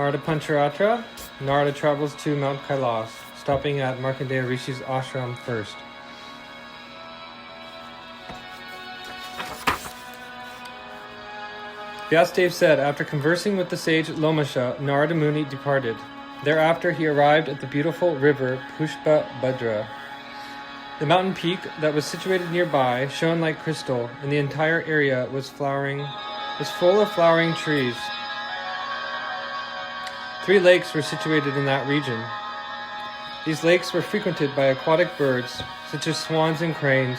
Narada Pancharatra, Narada travels to Mount Kailash, stopping at Markandeya Rishi's ashram first. Vyasadeva said, after conversing with the sage Lomasha, Narada Muni departed. Thereafter he arrived at the beautiful river Pushpa Bhadra. The mountain peak that was situated nearby shone like crystal, and the entire area was full of flowering trees. 3 lakes were situated in that region. These lakes were frequented by aquatic birds, such as swans and cranes.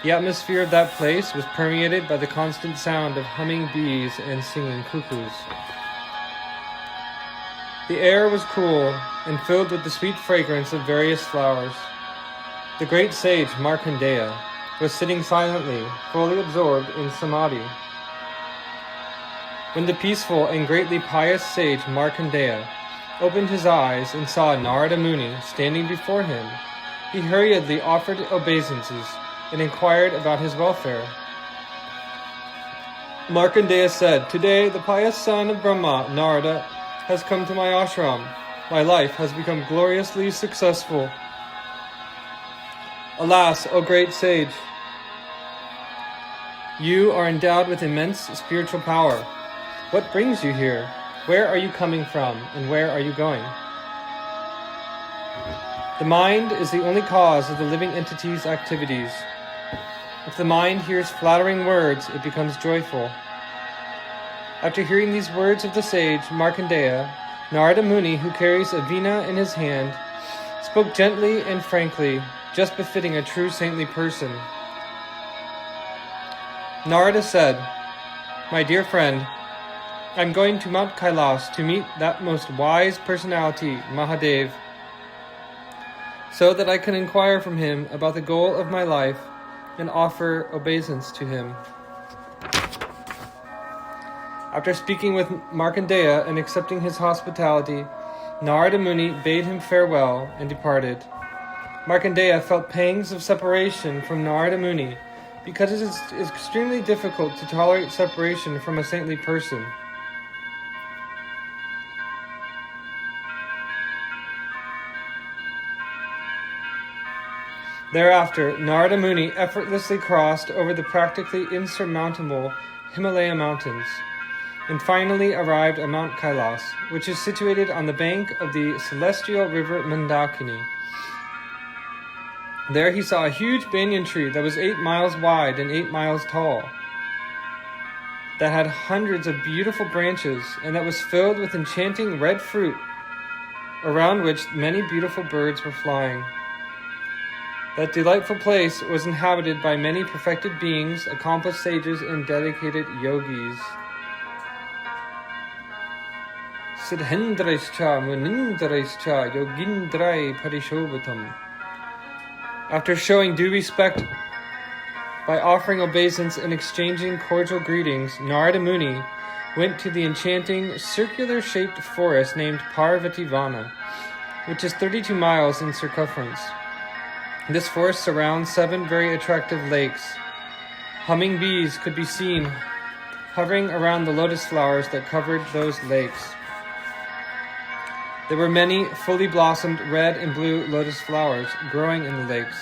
The atmosphere of that place was permeated by the constant sound of humming bees and singing cuckoos. The air was cool and filled with the sweet fragrance of various flowers. The great sage Markandeya was sitting silently, fully absorbed in samadhi. When the peaceful and greatly pious sage Markandeya opened his eyes and saw Narada Muni standing before him, he hurriedly offered obeisances and inquired about his welfare. Markandeya said, "Today the pious son of Brahma, Narada, has come to my ashram. My life has become gloriously successful." Alas, O great sage, you are endowed with immense spiritual power. What brings you here? Where are you coming from, and where are you going? The mind is the only cause of the living entity's activities. If the mind hears flattering words, it becomes joyful. After hearing these words of the sage Markandeya, Narada Muni, who carries a veena in his hand, spoke gently and frankly, just befitting a true saintly person. Narada said, "My dear friend, I'm going to Mount Kailash to meet that most wise personality, Mahadev, so that I can inquire from him about the goal of my life and offer obeisance to him." After speaking with Markandeya and accepting his hospitality, Narada Muni bade him farewell and departed. Markandeya felt pangs of separation from Narada Muni because it is extremely difficult to tolerate separation from a saintly person. Thereafter, Narada Muni effortlessly crossed over the practically insurmountable Himalaya mountains, and finally arrived at Mount Kailash, which is situated on the bank of the celestial river Mandakini. There he saw a huge banyan tree that was 8 miles wide and 8 miles tall, that had hundreds of beautiful branches, and that was filled with enchanting red fruit, around which many beautiful birds were flying. That delightful place was inhabited by many perfected beings, accomplished sages, and dedicated yogis. Siddhendraischa munindraischa yogindrai parishobhatam. After showing due respect by offering obeisance and exchanging cordial greetings, Narada Muni went to the enchanting circular-shaped forest named Parvati Vana, which is 32 miles in circumference. This forest surrounds 7 very attractive lakes. Humming bees could be seen hovering around the lotus flowers that covered those lakes. There were many fully blossomed red and blue lotus flowers growing in the lakes.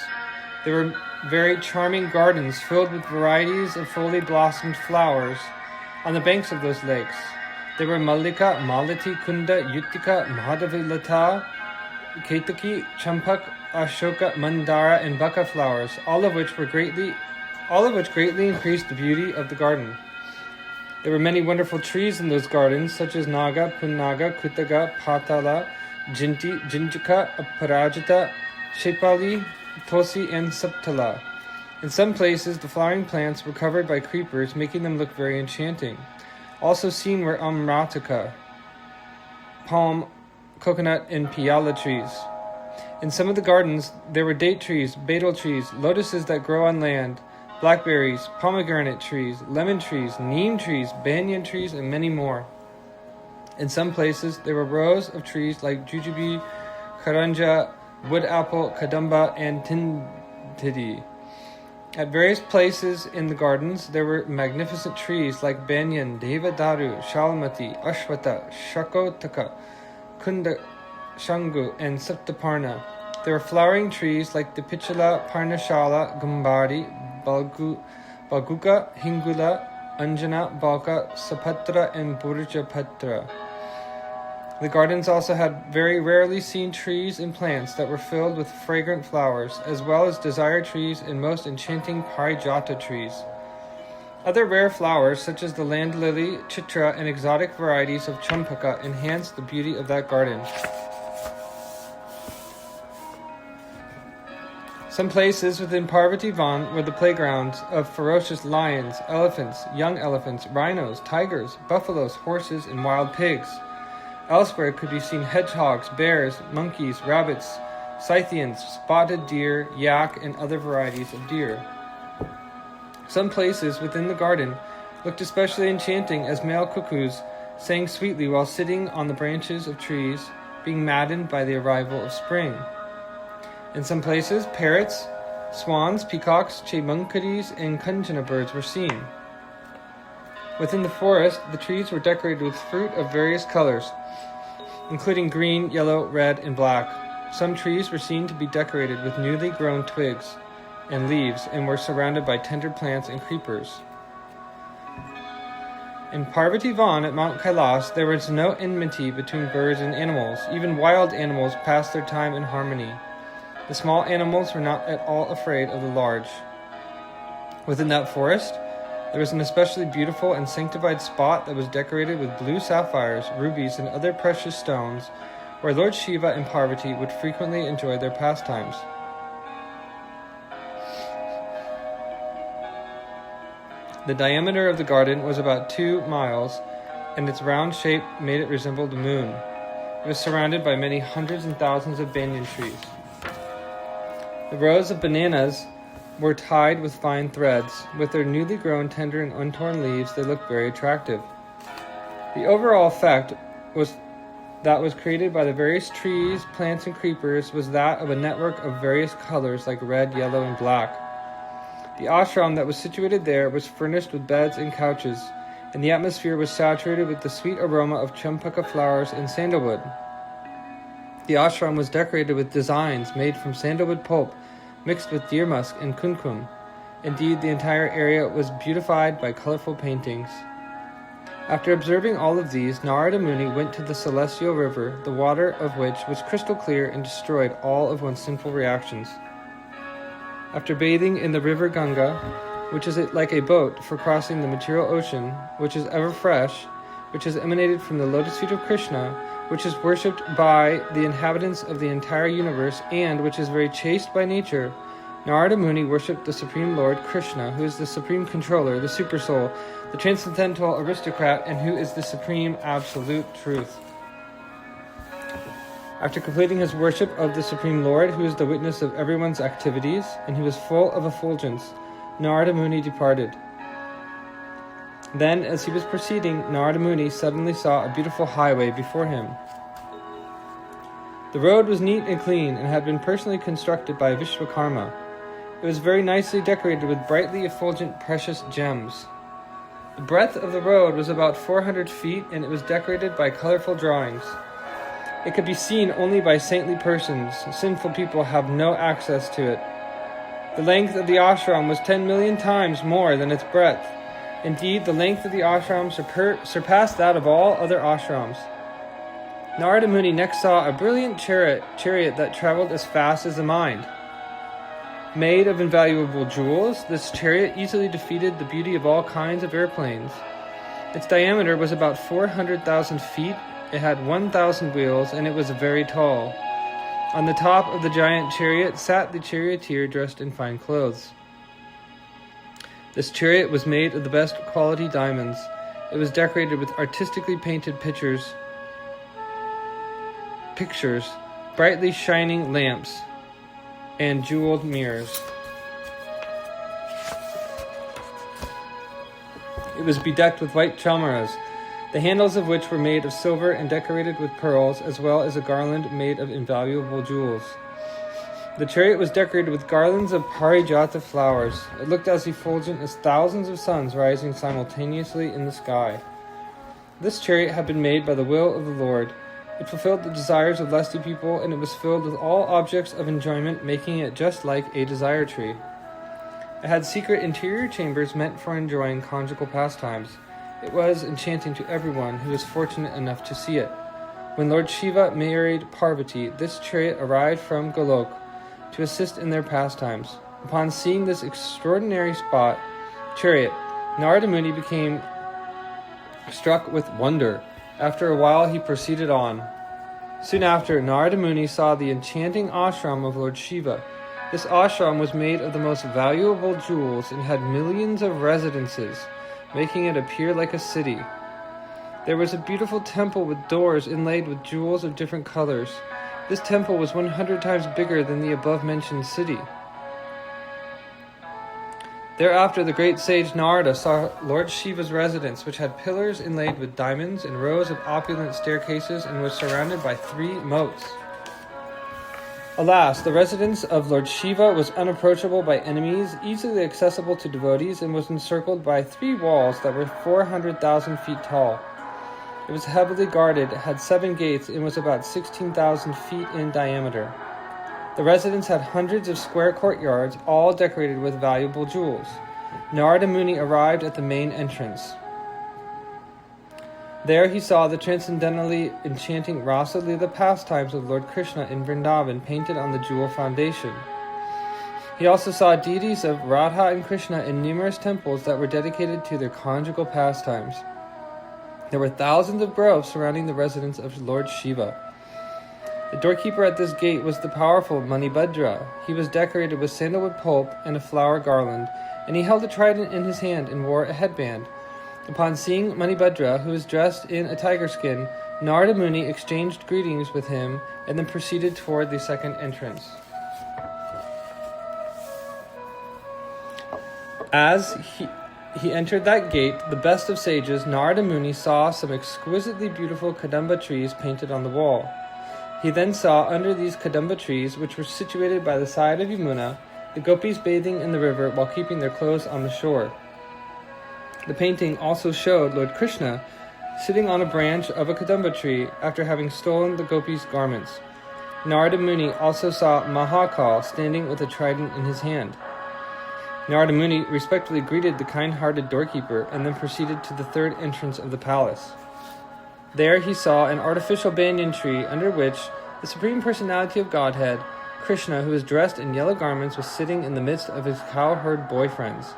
There were very charming gardens filled with varieties of fully blossomed flowers on the banks of those lakes. There were Mallika, Malati, Kunda, Yutika, Madhavilata, Ketaki, Champak, Ashoka, Mandara, and Baka flowers, all of which greatly increased the beauty of the garden. There were many wonderful trees in those gardens, such as Naga, Punnaga, Kutaga, Patala, Jinti, Jinjika, Aparajita, Shepali, Tosi, and Saptala. In some places, the flowering plants were covered by creepers, making them look very enchanting. Also seen were Amrataka, palm, coconut, and piyala trees. In some of the gardens, there were date trees, betel trees, lotuses that grow on land, blackberries, pomegranate trees, lemon trees, neem trees, banyan trees, and many more. In some places, there were rows of trees like jujube, karanja, wood apple, kadamba, and tindidi. At various places in the gardens, there were magnificent trees like Banyan, Devadaru, Shalmati, Ashwata, Shakotaka, Kunda, Shangu, and Saptaparna. There were flowering trees like the Pichula, Parnashala, Gambari, Balguka, Hingula, Anjana, Balka, Sapatra, and Burjapatra. The gardens also had very rarely seen trees and plants that were filled with fragrant flowers, as well as desire trees and most enchanting parijata trees. Other rare flowers, such as the land lily, chitra, and exotic varieties of champaka, enhanced the beauty of that garden. Some places within Parvati Van were the playgrounds of ferocious lions, elephants, young elephants, rhinos, tigers, buffaloes, horses, and wild pigs. Elsewhere could be seen hedgehogs, bears, monkeys, rabbits, Scythians, spotted deer, yak, and other varieties of deer. Some places within the garden looked especially enchanting as male cuckoos sang sweetly while sitting on the branches of trees, being maddened by the arrival of spring. In some places, parrots, swans, peacocks, chemunkaris, and kanjana birds were seen. Within the forest, the trees were decorated with fruit of various colors, including green, yellow, red, and black. Some trees were seen to be decorated with newly grown twigs and leaves and were surrounded by tender plants and creepers. In Parvati Van at Mount Kailash, there was no enmity between birds and animals. Even wild animals passed their time in harmony. The small animals were not at all afraid of the large. Within that forest, there was an especially beautiful and sanctified spot that was decorated with blue sapphires, rubies, and other precious stones, where Lord Shiva and Parvati would frequently enjoy their pastimes. The diameter of the garden was about 2 miles, and its round shape made it resemble the moon. It was surrounded by many hundreds and thousands of banyan trees. The rows of bananas were tied with fine threads. With their newly grown, tender, and untorn leaves, they looked very attractive. The overall effect that was created by the various trees, plants, and creepers was that of a network of various colors like red, yellow, and black. The ashram that was situated there was furnished with beds and couches, and the atmosphere was saturated with the sweet aroma of champaka flowers and sandalwood. The ashram was decorated with designs made from sandalwood pulp, mixed with deer musk and kumkum. Indeed, the entire area was beautified by colorful paintings. After observing all of these, Narada Muni went to the celestial river, the water of which was crystal clear and destroyed all of one's sinful reactions. After bathing in the river Ganga, which is like a boat for crossing the material ocean, which is ever fresh, which has emanated from the lotus feet of Krishna, which is worshipped by the inhabitants of the entire universe, and which is very chaste by nature, Narada Muni worshipped the Supreme Lord Krishna, who is the Supreme Controller, the Supersoul, the Transcendental Aristocrat, and who is the Supreme Absolute Truth. After completing his worship of the Supreme Lord, who is the witness of everyone's activities, and who is full of effulgence, Narada Muni departed. Then, as he was proceeding, Narada Muni suddenly saw a beautiful highway before him. The road was neat and clean, and had been personally constructed by Vishwakarma. It was very nicely decorated with brightly effulgent precious gems. The breadth of the road was about 400 feet, and it was decorated by colorful drawings. It could be seen only by saintly persons. Sinful people have no access to it. The length of the ashram was 10 million times more than its breadth. Indeed, the length of the ashram surpassed that of all other ashrams. Narada Muni next saw a brilliant chariot that traveled as fast as the mind. Made of invaluable jewels, this chariot easily defeated the beauty of all kinds of airplanes. Its diameter was about 400,000 feet, it had 1,000 wheels, and it was very tall. On the top of the giant chariot sat the charioteer dressed in fine clothes. This chariot was made of the best quality diamonds. It was decorated with artistically painted pictures, brightly shining lamps, and jeweled mirrors. It was bedecked with white chamaras, the handles of which were made of silver and decorated with pearls, as well as a garland made of invaluable jewels. The chariot was decorated with garlands of parijata flowers. It looked as effulgent as thousands of suns rising simultaneously in the sky. This chariot had been made by the will of the Lord. It fulfilled the desires of lusty people, and it was filled with all objects of enjoyment, making it just like a desire tree. It had secret interior chambers meant for enjoying conjugal pastimes. It was enchanting to everyone who was fortunate enough to see it. When Lord Shiva married Parvati, this chariot arrived from Golok to assist in their pastimes. Upon seeing this extraordinary chariot, Narada Muni became struck with wonder. After a while, he proceeded on. Soon after, Narada Muni saw the enchanting ashram of Lord Shiva. This ashram was made of the most valuable jewels and had millions of residences, making it appear like a city. There was a beautiful temple with doors inlaid with jewels of different colors. This temple was 100 times bigger than the above-mentioned city. Thereafter, the great sage Narada saw Lord Shiva's residence, which had pillars inlaid with diamonds and rows of opulent staircases and was surrounded by 3 moats. Alas, the residence of Lord Shiva was unapproachable by enemies, easily accessible to devotees, and was encircled by 3 walls that were 400,000 feet tall. It was heavily guarded, had 7 gates, and was about 16,000 feet in diameter. The residence had hundreds of square courtyards, all decorated with valuable jewels. Narada Muni arrived at the main entrance. There he saw the transcendentally enchanting Rasa Leela pastimes of Lord Krishna in Vrindavan painted on the jewel foundation. He also saw deities of Radha and Krishna in numerous temples that were dedicated to their conjugal pastimes. There were thousands of groves surrounding the residence of Lord Shiva. The doorkeeper at this gate was the powerful Manibhadra. He was decorated with sandalwood pulp and a flower garland, and he held a trident in his hand and wore a headband. Upon seeing Manibhadra, who was dressed in a tiger skin, Narada Muni exchanged greetings with him and then proceeded toward the second entrance. As he entered that gate, the best of sages, Narada Muni saw some exquisitely beautiful kadamba trees painted on the wall. He then saw under these kadamba trees, which were situated by the side of Yamuna, the gopis bathing in the river while keeping their clothes on the shore. The painting also showed Lord Krishna sitting on a branch of a kadamba tree after having stolen the gopis' garments. Narada Muni also saw Mahakal standing with a trident in his hand. Narada Muni respectfully greeted the kind-hearted doorkeeper and then proceeded to the third entrance of the palace. There he saw an artificial banyan tree under which the Supreme Personality of Godhead, Krishna, who was dressed in yellow garments, was sitting in the midst of his cowherd boyfriends.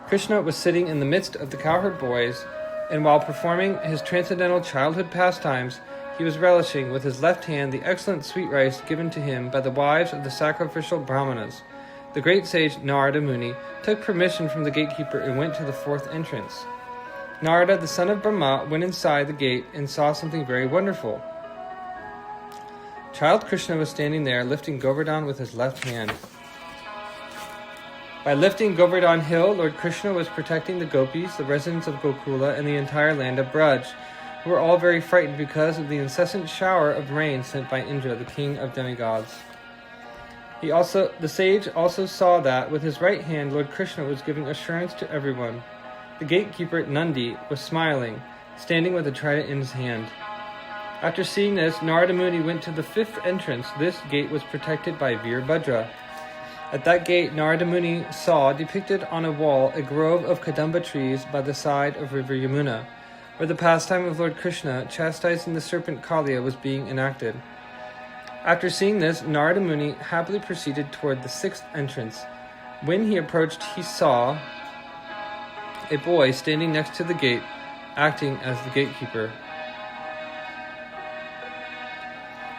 Krishna was sitting in the midst of the cowherd boys, and while performing his transcendental childhood pastimes, he was relishing with his left hand the excellent sweet rice given to him by the wives of the sacrificial brahmanas. The great sage Narada Muni took permission from the gatekeeper and went to the fourth entrance. Narada, the son of Brahma, went inside the gate and saw something very wonderful. Child Krishna was standing there, lifting Govardhan with his left hand. By lifting Govardhan hill, Lord Krishna was protecting the gopis, the residents of Gokula, and the entire land of Braj, who were all very frightened because of the incessant shower of rain sent by Indra, the king of demigods. The sage also saw that with his right hand Lord Krishna was giving assurance to everyone. The gatekeeper, Nandi, was smiling, standing with a trident in his hand. After seeing this, Narada Muni went to the fifth entrance. This gate was protected by Veerbhadra. At that gate, Narada Muni saw, depicted on a wall, a grove of kadamba trees by the side of river Yamuna, where the pastime of Lord Krishna, chastising the serpent Kaliya, was being enacted. After seeing this, Narada Muni happily proceeded toward the sixth entrance. When he approached, he saw a boy standing next to the gate, acting as the gatekeeper.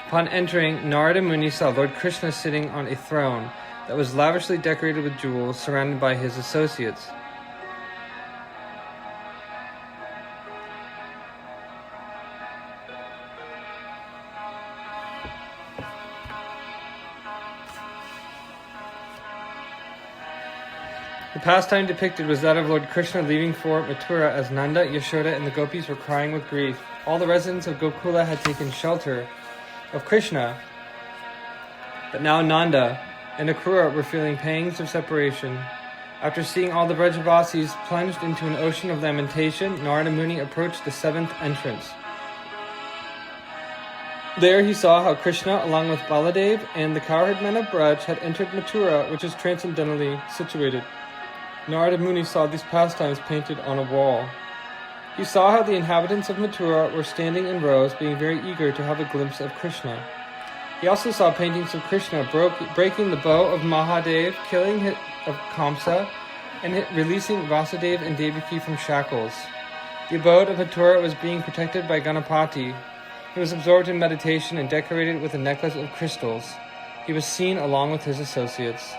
Upon entering, Narada Muni saw Lord Krishna sitting on a throne that was lavishly decorated with jewels, surrounded by his associates. The pastime depicted was that of Lord Krishna leaving for Mathura as Nanda, Yashoda, and the gopis were crying with grief. All the residents of Gokula had taken shelter of Krishna But now Nanda and Akrura were feeling pangs of separation. After seeing all the Brajavasis plunged into an ocean of lamentation, Narada Muni approached the seventh entrance. There he saw how Krishna, along with Baladev and the cowherd men of Braj, had entered Mathura, which is transcendentally situated. Narada Muni saw these pastimes painted on a wall. He saw how the inhabitants of Mathura were standing in rows, being very eager to have a glimpse of Krishna. He also saw paintings of Krishna breaking the bow of Mahadev, killing of Kamsa, and releasing Vasudeva and Devaki from shackles. The abode of Mathura was being protected by Ganapati. He was absorbed in meditation and decorated with a necklace of crystals. He was seen along with his associates.